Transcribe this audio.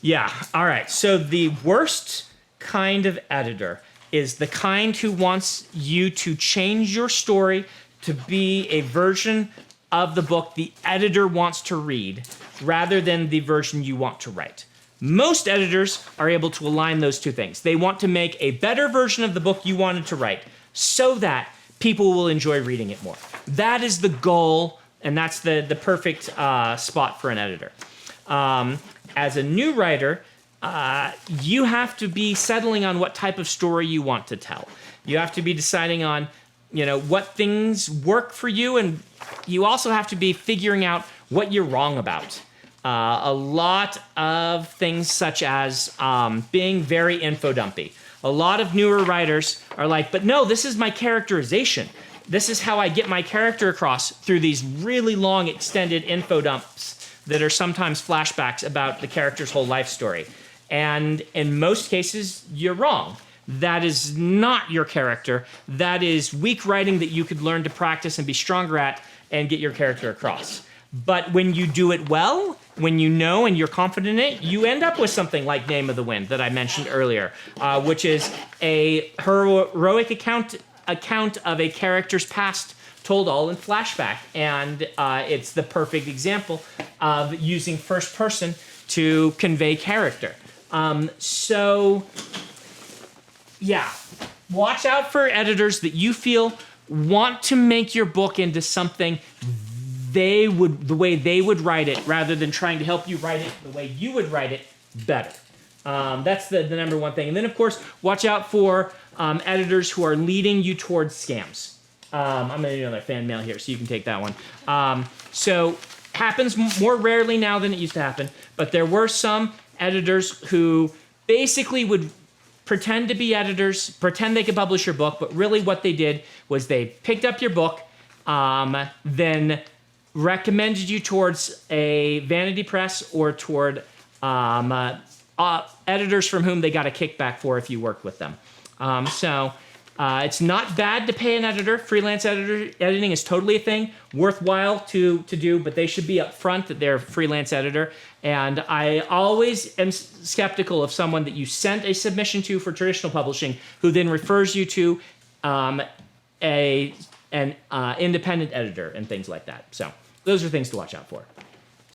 Yeah. All right. So the worst kind of editor is the kind who wants you to change your story to be a version of the book the editor wants to read rather than the version you want to write. Most editors are able to align those two things. They want to make a better version of the book you wanted to write so that people will enjoy reading it more. That is the goal, and that's the perfect spot for an editor. As a new writer, you have to be settling on what type of story you want to tell. You have to be deciding on, what things work for you, and you also have to be figuring out what you're wrong about. A lot of things such as being very info dumpy. A lot of newer writers are like, but no, this is my characterization. This is how I get my character across through these really long extended info dumps that are sometimes flashbacks about the character's whole life story. And in most cases, you're wrong. That is not your character. That is weak writing that you could learn to practice and be stronger at and get your character across. But when you do it well, when you know and you're confident in it, you end up with something like Name of the Wind that I mentioned earlier, which is a heroic account of a character's past told all in flashback. And it's the perfect example of using first person to convey character. Yeah, watch out for editors that you feel want to make your book into something the way they would write it, rather than trying to help you write it the way you would write it better. That's the number one thing. And then, of course, watch out for editors who are leading you towards scams. I'm going to do another fan mail here, so you can take that one. So happens more rarely now than it used to happen, but there were some editors who basically would pretend to be editors, pretend they could publish your book, but really what they did was they picked up your book, then recommended you towards a vanity press or toward editors from whom they got a kickback for if you worked with them. It's not bad to pay an editor. Freelance editing is totally a thing, worthwhile to do, but they should be upfront that they're a freelance editor. And I always am skeptical of someone that you sent a submission to for traditional publishing who then refers you to an independent editor and things like that. So those are things to watch out for.